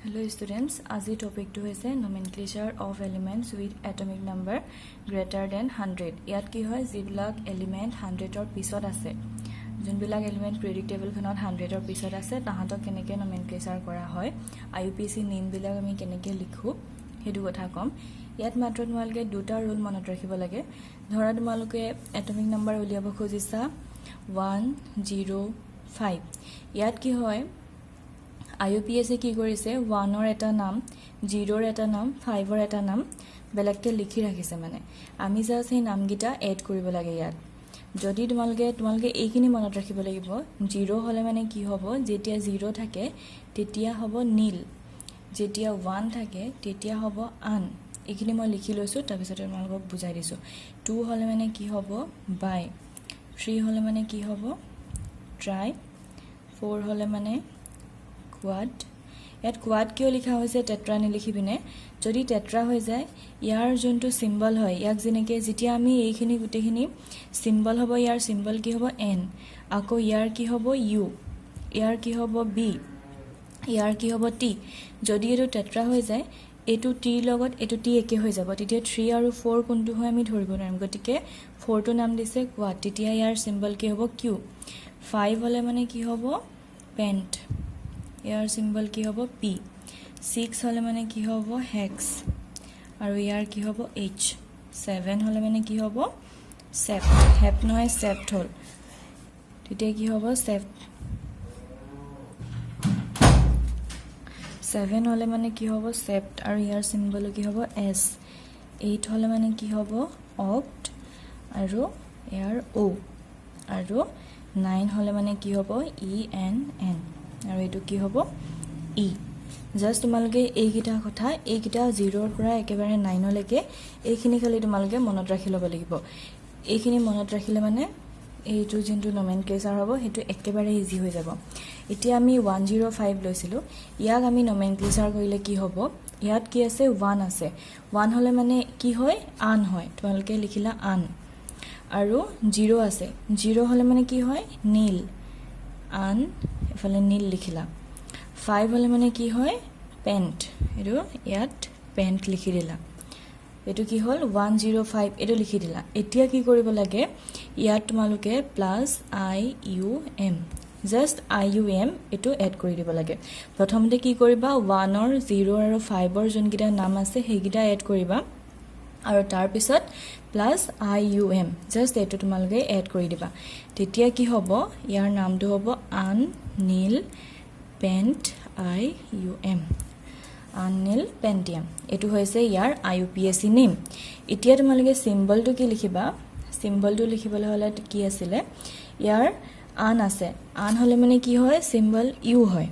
Hello students, আজি টপিকটো হৈছে nomenclature of elements with atomic number greater than 100. ইয়াত কি হয় যিবিলাক এলিমেন্ট 100 ৰ পিছত আছে যোনবিলাক এলিমেন্ট পিৰিয়ডিক টেবলখনত 100 ৰ পিছত আছে তাহাঁতক কেনেকৈ nomenclature কৰা হয় IUPAC নেম বিলাক আমি কেনেকৈ লিখো হেতু কথা কম ইয়াত মাত্ৰ তোমালকে দুটা ৰুল মনত ৰাখিব লাগে ধৰা তোমালকে এটমিক নাম্বাৰ উলিয়াব খুজিছা 105 ইয়াত কি হয় IUPAC কি কৰিছে 1 ৰ এটা নাম 0 ৰ এটা নাম 5 ৰ এটা নাম বেলেগকে লিখি ৰাখিছে মানে আমি জাস্ট এই নামগিটা এড কৰিব লাগে ইয়াত যদি তোমালকে এইখিনি মনত ৰাখিব লাগিব 0 হলে মানে কি হ'ব যেতিয়া 0 থাকে তেতিয়া হ'ব নীল যেতিয়া 1 থাকে তেতিয়া হ'ব আন এইখিনি মই লিখি লৈছো তাৰ পিছত তোমালকক বুজাই দিছো 2 হলে মানে কি হ'ব বাই 3 হলে মানে কি হ'ব ট্ৰাই 4 হলে মানে quad এট quad কিয় লিখা হৈছে টেট্ৰা নিলিখি বিনে যদি টেট্ৰা হৈ যায় ইয়াৰ যোনটো সিম্বল হয় ইয়াক যেনেকে যেতিয়া আমি এইখিনি গুটেখিনি সিম্বল হ'ব ইয়াৰ সিম্বল কি হ'ব n আকৌ ইয়াৰ কি হ'ব u ইয়াৰ কি হ'ব b ইয়াৰ কি হ'ব t যদি এটো টেট্ৰা হৈ যায় এটো t লগত এটো t একে হৈ যাব তেতিয়া 3 আৰু 4 কোনটো হয় আমি ধৰিব নোৱাৰিম গতিকে 4 টো নাম দিছে quad তেতিয়া ইয়াৰ সিম্বল কি হ'ব q 5 হলে মানে কি হ'ব pent ইয়াৰ সিম্বল কি হ'ব p 6 হলে মানে কি হ'ব hex আৰু ইয়াৰ কি হ'ব h 7 হলে মানে কি হ'ব sept হেপ নহয় sept হল তেতিয়া কি হ'ব sept 7 হলে মানে কি হ'ব sept আৰু ইয়াৰ সিম্বল কি হ'ব s 8 হলে মানে কি হ'ব oct আৰু ইয়াৰ o আৰু 9 হলে মানে কি হ'ব enn আৰু এটো কি হ'ব ই জাস্ট তোমালকে এইকিটা কথা এইকিটা 0 ৰ পৰা একেবাৰে 9 লৈকে এইখিনি খালি তোমালকে মনত ৰাখি ল'ব লাগিব এইখিনি মনত ৰাখিলে মানে এইটো জিনটো nomenclature হ'ব হেতু একেবাৰে ইজি হৈ যাব এতিয়া আমি 105 লৈছিলো ইয়াক আমি nomenclature কৰিলে কি হ'ব ইয়াত কি আছে 1 আছে 1 হলে মানে কি হয় আন হয় তোমালকে লিখিলা আন আৰু 0 আছে 0 হলে মানে কি হয় নীল আন এফালে নীল লিখিলা 5 হলে মানে কি হয় পেন্ট এটো ইয়াত পেন্ট লিখি দিলা এটো কি হল 105 এটো লিখি দিলা এতিয়া কি কৰিব লাগে ইয়াত তোমালকে plus i u m just i u m এটো এড কৰি দিব লাগে প্ৰথমতে কি কৰিবা 1 ৰ 0 আৰু 5 ৰ যোনকিটা নাম আছে হেগিটা এড কৰিবা আৰু তাৰ পিছত plus i u m just এটো তোমালকে এড কৰি দিবা তেতিয়া কি হ'ব ইয়াৰ নামটো হ'ব আন নীল পেন্ট i u m আননীল পেন্টিয়াম এটো হৈছে ইয়াৰ IUPAC নেম এতিয়া তোমালকে সিম্বলটো কি লিখিবা সিম্বলটো লিখিবলৈ হলে কি আছিল ইয়াৰ আন আছে আন হলে মানে কি হয় সিম্বল u হয়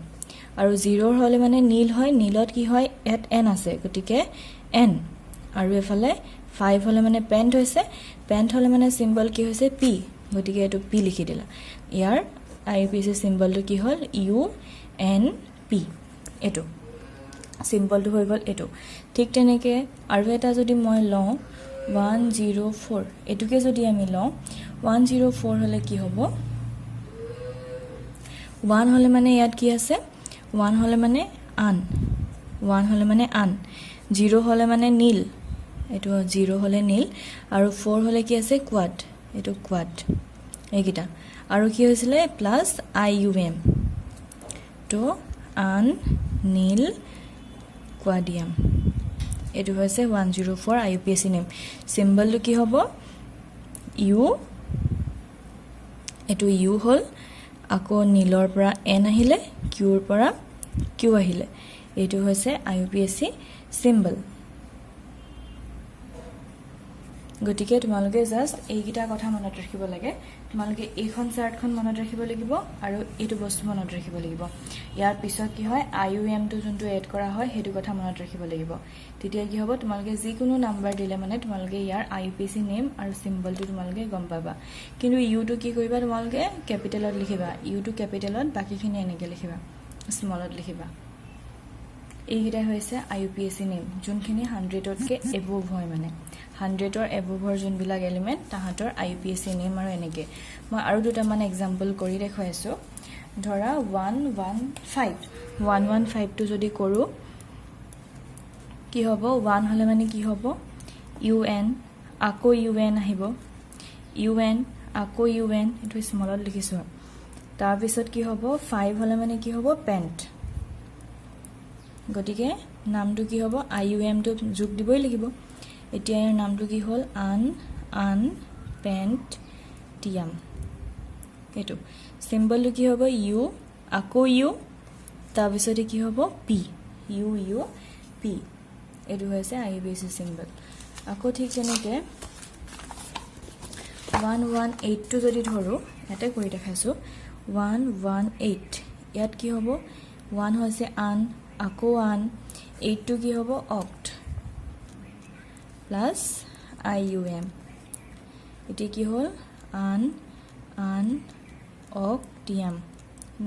আৰু 0 হলে মানে নীল হয় নীলত কি হয় এট n আছে গতিকে n আৰু এফালে 5 হলে মানে পেন্ট হৈছে পেন্ট হলে মানে সিম্বল কি হৈছে p গতিকে এটো p লিখি দিলা ইয়াৰ IUPAC সিম্বলটো কি হল u n p এটো সিম্বলটো হৈ গল এটো ঠিক তেনেকে আৰু এটা যদি মই লওঁ 104 এটোকে যদি আমি লওঁ 104 হলে কি হ'ব 1 হলে মানে ইয়াত কি আছে 1 হলে মানে আন 1 হলে মানে আন 0 হলে মানে নীল এটো 0 হলে নীল আৰু 4 হলে কি আছে quad এটো quad এইকিটা আৰু কি হৈছিল প্লাস i u m তো আন নীল quadium এটো হৈছে 104 IUPAC নেম সিম্বলটো কি হ'ব u এটো u হল আকৌ নীলৰ পৰা n আহিলে q ৰ পৰা q আহিলে এটো হৈছে IUPAC সিম্বল গতিকে তোমালকে জাস্ট এইকিটা কথা মনত ৰাখিব লাগে তোমালকে এইখন চাৰ্টখন মনত ৰাখিব লাগিব আৰু এটো বস্তু মনত ৰাখিব লাগিব ইয়াৰ পিছত কি হয় IUM টো যোনটো এড কৰা হয় হেতু কথা মনত ৰাখিব লাগিব তেতিয়া কি হ'ব তোমালকে যি কোনো নাম্বাৰ দিলে মানে তোমালকে ইয়াৰ IUPAC নেম আৰু সিম্বলটো তোমালকে গম পাবা কিন্তু u টো কি কৰিবা তোমালকে ক্যাপিটেলত লিখিবা u টো ক্যাপিটেলত বাকিখিনি এনেকে লিখিবা স্মলত লিখিবা এইকিটা হৈছে IUPAC নেম যোনখিনি 100 তকৈ এবভ হয় মানে 100 ৰ এবভৰ যোনবিলাক এলিমেন্ট তাহাতৰ IUPAC নেম আৰু এনেকে মই আৰু দুটা মান এক্সাম্পল কৰি দেখাইছো ধৰা 115 115 যদি কৰোঁ কি হ'ব 1 হ'লে মানে কি হ'ব UN আকৌ UN আহিব UN আকৌ UN এটো স্মলত লিখিছো তাৰ পিছত কি হ'ব 5 হ'লে মানে কি হ'ব পেন্ট গটিকে নামটো কি হ'ব IUM টো যোগ দিবই লাগিব এতিয়া ইয়াৰ নামটো কি হ'ল আন পেন্ট টিয়াম এটো সিম্বল কি হ'ব U আকৌ U তাৰ পিছতে কি হ'ব P U P এটো হৈছে IUPAC সিম্বল আকৌ ঠিক তেনেকে 118 টো যদি ধৰো এটা কৰি দেখাইছো 118 ইয়াত কি হ'ব 1 হৈছে আন আকৌ আন 8 টো কি হ'ব অক্ট প্লাস IUM এটি কি হ'ল আন অক্টিয়াম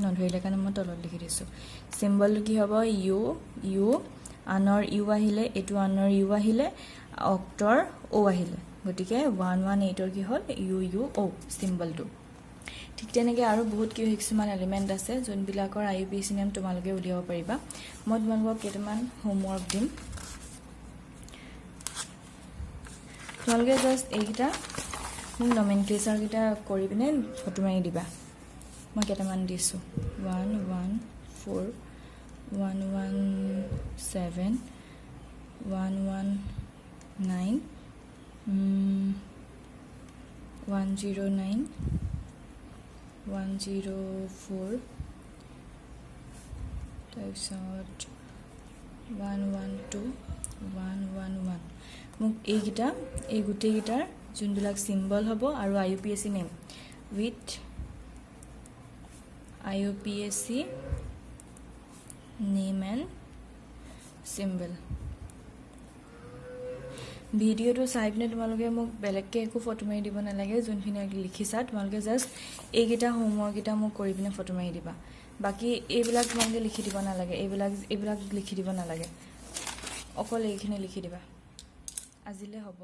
নধৰিলে কাৰণে মই তলত লিখি দিছো সিম্বল কি হ'ব U আনৰ U আহিলে এটো আনৰ U আহিলে অক্টৰ O আহিলে গটিকে 118 ৰ কি হ'ল UO সিম্বলটো ঠিক তেনেকৈ আৰু বহুত কিছুমান এলিমেন্ট আছে যোনবিলাকৰ IUPAC নাম তোমালোকে উলিয়াব পাৰিবা মই তোমালোকক কেইটামান হোমৱৰ্ক দিম তোমালোকে জাস্ট এইটা নমেনক্লেচাৰ কিটা কৰি পিনে ফটো মাৰি দিবা মই কেইটামান দিছো 114 117 119 109 104 তাৰপিছত 112 111 মোক এইগিটা এই গুটেই গিটাৰ যোনবিলাক সিম্বল হ'ব আৰু IUPAC name with IUPAC name and symbol ভিডিওটো চাই পিনে তোমালোকে মোক বেলেগকে একো ফটো মাৰি দিব নালাগে যোনখিনি লিখিছা তোমালোকে জাস্ট এইগিটা হোমৱৰ্ক গিটা মোক কৰি পিনে ফটো মাৰি দিবা বাকি এইবিলাক তোমালোকে লিখি দিব নালাগে এইবিলাক লিখি দিব নালাগে অকল এইখিনি লিখি দিবা আজিলে হ'ব